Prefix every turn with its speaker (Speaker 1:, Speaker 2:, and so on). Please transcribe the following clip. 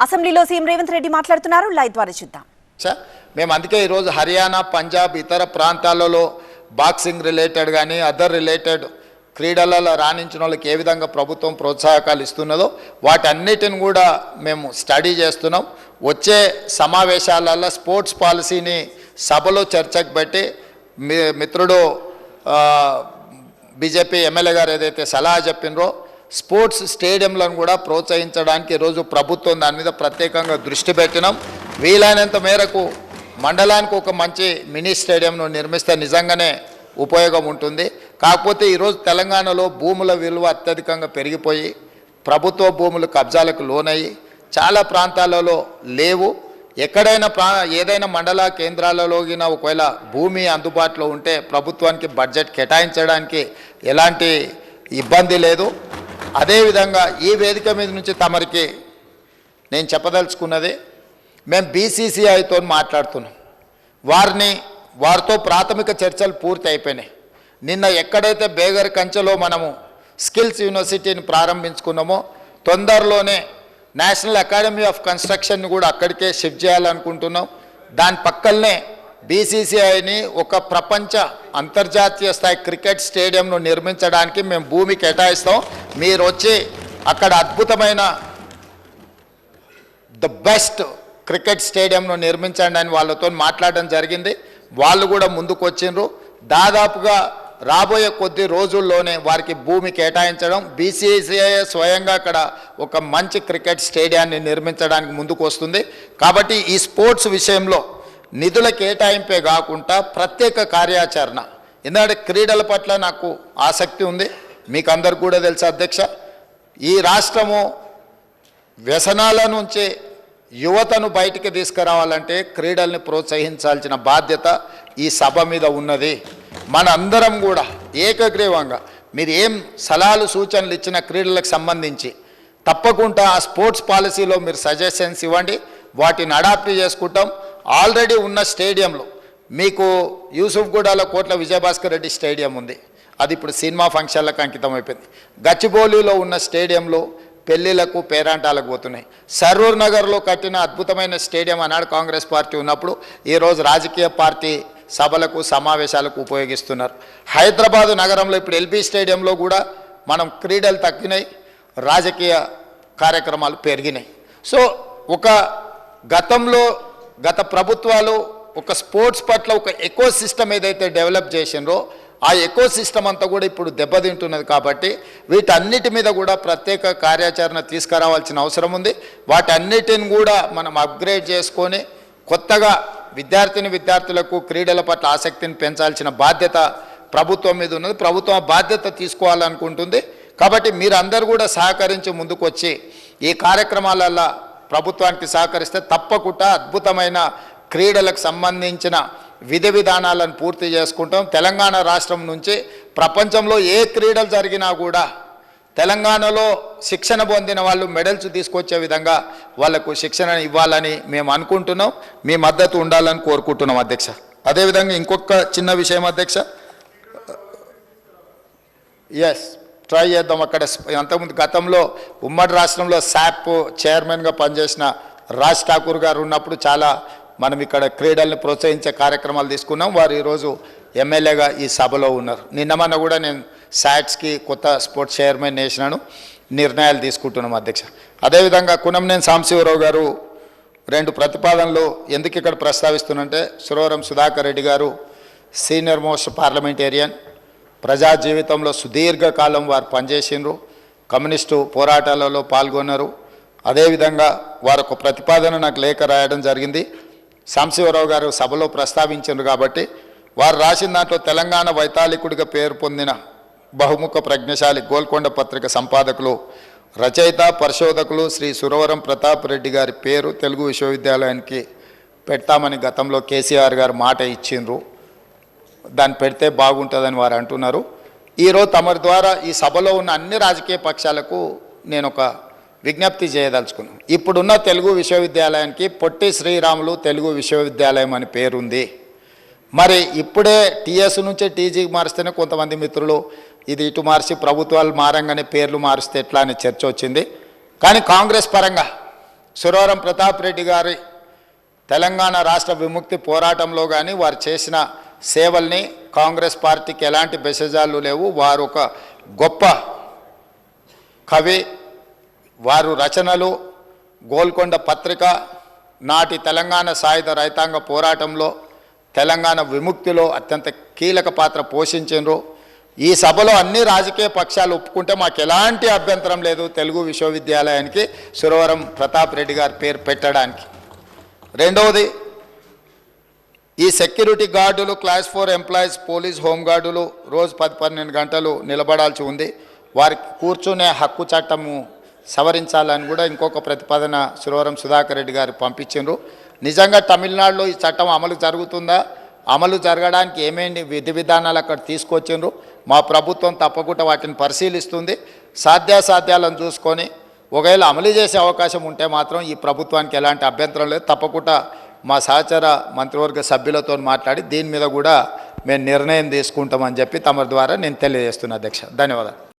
Speaker 1: అసెంబ్లీలో సీఎం రేవంత్ రెడ్డి మాట్లాడుతున్నారు. లైవ్ ద్వారా చూద్దాం.
Speaker 2: మేము అందుకే ఈరోజు హర్యానా, పంజాబ్, ఇతర ప్రాంతాలలో బాక్సింగ్ రిలేటెడ్ కానీ అదర్ రిలేటెడ్ క్రీడలలో రాణించిన వాళ్ళకి ఏ విధంగా ప్రభుత్వం ప్రోత్సాహకాలు ఇస్తున్నదో వాటన్నిటిని కూడా మేము స్టడీ చేస్తున్నాం. వచ్చే సమావేశాలలో స్పోర్ట్స్ పాలసీని సభలో చర్చకు పెట్టి మిత్రుడు బీజేపీ ఎమ్మెల్యే గారు ఏదైతే సలహా చెప్పినరో స్పోర్ట్స్ స్టేడియంలను కూడా ప్రోత్సహించడానికి ఈరోజు ప్రభుత్వం దాని మీద ప్రత్యేకంగా దృష్టి పెట్టినాం. వీలైనంత మేరకు మండలానికి ఒక మంచి మినీ స్టేడియంను నిర్మిస్తే నిజంగానే ఉపయోగం ఉంటుంది. కాకపోతే ఈరోజు తెలంగాణలో భూముల విలువ అత్యధికంగా పెరిగిపోయి ప్రభుత్వ భూములు కబ్జాలకు లోనయ్యి చాలా ప్రాంతాలలో లేవు. ఎక్కడైనా ఏదైనా మండల కేంద్రాలలోగిన ఒకవేళ భూమి అందుబాటులో ఉంటే ప్రభుత్వానికి బడ్జెట్ కేటాయించడానికి ఎలాంటి ఇబ్బంది లేదు. అదేవిధంగా ఈ వేదిక మీద నుంచి తమరికి నేను చెప్పదలుచుకున్నది, మేము బీసీసీఐతో మాట్లాడుతున్నాం. వారితో ప్రాథమిక చర్చలు పూర్తి అయిపోయినాయి. నిన్న ఎక్కడైతే బేగర్ కంచెలో మనము స్కిల్స్ యూనివర్సిటీని ప్రారంభించుకున్నామో తొందరలోనే నేషనల్ అకాడమీ ఆఫ్ కన్స్ట్రక్షన్ని కూడా అక్కడికే షిఫ్ట్ చేయాలనుకుంటున్నాం. దాని పక్కనే బీసీసీఐని ఒక ప్రపంచ అంతర్జాతీయ స్థాయి క్రికెట్ స్టేడియంను నిర్మించడానికి మేము భూమి కేటాయిస్తాం. మీరు వచ్చి అక్కడ అద్భుతమైన ద బెస్ట్ క్రికెట్ స్టేడియంను నిర్మించండి అని వాళ్ళతో మాట్లాడడం జరిగింది. వాళ్ళు కూడా ముందుకు వచ్చిండ్రు. దాదాపుగా రాబోయే కొద్ది రోజుల్లోనే వారికి భూమి కేటాయించడం, బీసీసీఐ స్వయంగా అక్కడ ఒక మంచి క్రికెట్ స్టేడియాన్ని నిర్మించడానికి ముందుకు వస్తుంది. కాబట్టి ఈ స్పోర్ట్స్ విషయంలో నిధుల కేటాయింపే కాకుండా ప్రత్యేక కార్యాచరణ, ఎందుకంటే క్రీడల పట్ల నాకు ఆసక్తి ఉంది. మీకు అందరు కూడా తెలుసు అధ్యక్ష, ఈ రాష్ట్రము వ్యసనాల నుంచి యువతను బయటికి తీసుకురావాలంటే క్రీడల్ని ప్రోత్సహించాల్సిన బాధ్యత ఈ సభ మీద ఉన్నది. మనందరం కూడా ఏకగ్రీవంగా మీరు ఏం సలహాలు సూచనలు ఇచ్చిన క్రీడలకు సంబంధించి తప్పకుండా ఆ స్పోర్ట్స్ పాలసీలో మీరు సజెషన్స్ ఇవ్వండి, వాటిని అడాప్ట్ చేసుకుంటాం. ఆల్రెడీ ఉన్న స్టేడియంలో మీకు యూసుఫ్గూడలో కోట్ల విజయభాస్కర్ రెడ్డి స్టేడియం ఉంది, అది ఇప్పుడు సినిమా ఫంక్షన్లకు అంకితం అయిపోయింది. గచ్చిబౌలిలో ఉన్న స్టేడియంలో పెళ్లిళ్లకు పేరాంటాలకు పోతున్నాయి. సరూర్ నగర్లో కట్టిన అద్భుతమైన స్టేడియం ఆనాడు కాంగ్రెస్ పార్టీ ఉన్నప్పుడు ఈరోజు రాజకీయ పార్టీ సభలకు సమావేశాలకు ఉపయోగిస్తున్నారు. హైదరాబాద్ నగరంలో ఇప్పుడు ఎల్బీ స్టేడియంలో కూడా మనం క్రీడలు తగ్గినాయి, రాజకీయ కార్యక్రమాలు పెరిగినాయి. సో గత ప్రభుత్వాలు ఒక స్పోర్ట్స్ పట్ల ఒక ఎకో సిస్టమ్ ఏదైతే డెవలప్ చేసిండ్రో ఆ ఎకో సిస్టమ్ అంతా కూడా ఇప్పుడు దెబ్బతింటున్నది. కాబట్టి వీటన్నిటి మీద కూడా ప్రత్యేక కార్యాచరణ తీసుకురావాల్సిన అవసరం ఉంది. వాటన్నిటిని కూడా మనం అప్గ్రేడ్ చేసుకొని కొత్తగా విద్యార్థులకు క్రీడల పట్ల ఆసక్తిని పెంచాల్సిన బాధ్యత ప్రభుత్వం మీద ఉన్నది. ప్రభుత్వం బాధ్యత తీసుకోవాలనుకుంటుంది. కాబట్టి మీరందరూ కూడా సహకరించి ముందుకు వచ్చి ఈ కార్యక్రమాలలో ప్రభుత్వానికి సహకరిస్తే తప్పకుండా అద్భుతమైన క్రీడలకు సంబంధించిన విధి విధానాలను పూర్తి చేసుకుంటాం. తెలంగాణ రాష్ట్రం నుంచి ప్రపంచంలో ఏ క్రీడలు జరిగినా కూడా తెలంగాణలో శిక్షణ పొందిన వాళ్ళు మెడల్స్ తీసుకొచ్చే విధంగా వాళ్లకు శిక్షణ ఇవ్వాలని మేము అనుకుంటున్నాం. మీ మద్దతు ఉండాలని కోరుకుంటున్నాం అధ్యక్ష. అదేవిధంగా ఇంకొక చిన్న విషయం అధ్యక్ష, ట్రై చేద్దాం. అక్కడ అంతకుముందు గతంలో ఉమ్మడి రాష్ట్రంలో శాప్ చైర్మన్గా పనిచేసిన రాజ్ ఠాకూర్ గారు ఉన్నప్పుడు చాలా మనం ఇక్కడ క్రీడల్ని ప్రోత్సహించే కార్యక్రమాలు తీసుకున్నాం. వారు ఈరోజు ఎమ్మెల్యేగా ఈ సభలో ఉన్నారు. నిన్నమన్న కూడా నేను శాట్స్కి కొత్త స్పోర్ట్స్ చైర్మన్ వేసినాను, నిర్ణయాలు తీసుకుంటున్నాం అధ్యక్ష. అదేవిధంగా కునంనేని సాంబశివరావు గారు 2 ప్రతిపాదనలు ఎందుకు ఇక్కడ ప్రస్తావిస్తున్నంటే, సురవరం సుధాకర్ రెడ్డి గారు సీనియర్ మోస్ట్ పార్లమెంటేరియన్, ప్రజా జీవితంలో సుదీర్ఘకాలం వారు పనిచేసిండ్రు, కమ్యూనిస్టు పోరాటాలలో పాల్గొన్నారు. అదేవిధంగా వారు ఒక ప్రతిపాదన నాకు లేఖ రాయడం జరిగింది. సాంబశివరావు గారు సభలో ప్రస్తావించారు కాబట్టి వారు రాసిన దాంట్లో తెలంగాణ వైతాళికుడిగా పేరు పొందిన బహుముఖ ప్రజ్ఞశాలి గోల్కొండ పత్రిక సంపాదకులు, రచయిత, పరిశోధకులు శ్రీ సురవరం ప్రతాప్ రెడ్డి గారి పేరు తెలుగు విశ్వవిద్యాలయానికి పెడతామని గతంలో కేసీఆర్ గారు మాట ఇచ్చిండ్రు. దాన్ని పెడితే బాగుంటుందని వారు అంటున్నారు. ఈరోజు తమరి ద్వారా ఈ సభలో ఉన్న అన్ని రాజకీయ పక్షాలకు నేను ఒక విజ్ఞప్తి చేయదలుచుకున్నాను. ఇప్పుడున్న తెలుగు విశ్వవిద్యాలయానికి పొట్టి శ్రీరాములు తెలుగు విశ్వవిద్యాలయం అని పేరుంది. మరి ఇప్పుడే టీఎస్ నుంచి టీజీకి మారిస్తేనే కొంతమంది మిత్రులు ఇది ఇటు మార్చి ప్రభుత్వాలు మారంగానే పేర్లు మారిస్తే ఎట్లా అనే చర్చ వచ్చింది. కానీ కాంగ్రెస్ పరంగా సురవరం ప్రతాప్ రెడ్డి గారి తెలంగాణ రాష్ట్ర విముక్తి పోరాటంలో కానీ వారు చేసిన సేవల్ని కాంగ్రెస్ పార్టీకి ఎలాంటి బెసజాలు లేవు. వారు ఒక గొప్ప కవి, వారు రచనలు, గోల్కొండ పత్రిక, నాటి తెలంగాణ సాయుధ రైతాంగ పోరాటంలో తెలంగాణ విముక్తిలో అత్యంత కీలక పాత్ర పోషించారు. ఈ సభలో అన్ని రాజకీయ పక్షాలు ఒప్పుకుంటే మాకు ఎలాంటి అభ్యంతరం లేదు తెలుగు విశ్వవిద్యాలయానికి సురవరం ప్రతాప్ రెడ్డి గారి పేరు పెట్టడానికి. రెండవది, ఈ సెక్యూరిటీ గార్డులు, క్లాస్ 4 ఎంప్లాయీస్, పోలీస్ హోంగార్డులు రోజు 10-12 గంటలు నిలబడాల్సి ఉంది. వారికి కూర్చునే హక్కు చట్టము సవరించాలని కూడా ఇంకొక ప్రతిపాదన సురవరం సుధాకర్ రెడ్డి గారు పంపించారు. నిజంగా తమిళనాడులో ఈ చట్టం అమలు జరుగుతుందా? అమలు జరగడానికి ఏమేమి విధి విధానాలు అక్కడ తీసుకొచ్చిండ్రు? మా ప్రభుత్వం తప్పకుండా వాటిని పరిశీలిస్తుంది. సాధ్యాసాధ్యాలను చూసుకొని ఒకవేళ అమలు చేసే అవకాశం ఉంటే మాత్రం ఈ ప్రభుత్వానికి ఎలాంటి అభ్యంతరం లేదు. తప్పకుండా మా సహచర మంత్రివర్గ సభ్యులతో మాట్లాడి దీని మీద కూడా మేము నిర్ణయం తీసుకుంటామని చెప్పి తమ ద్వారా నేను తెలియజేస్తున్నా అధ్యక్ష. ధన్యవాదాలు.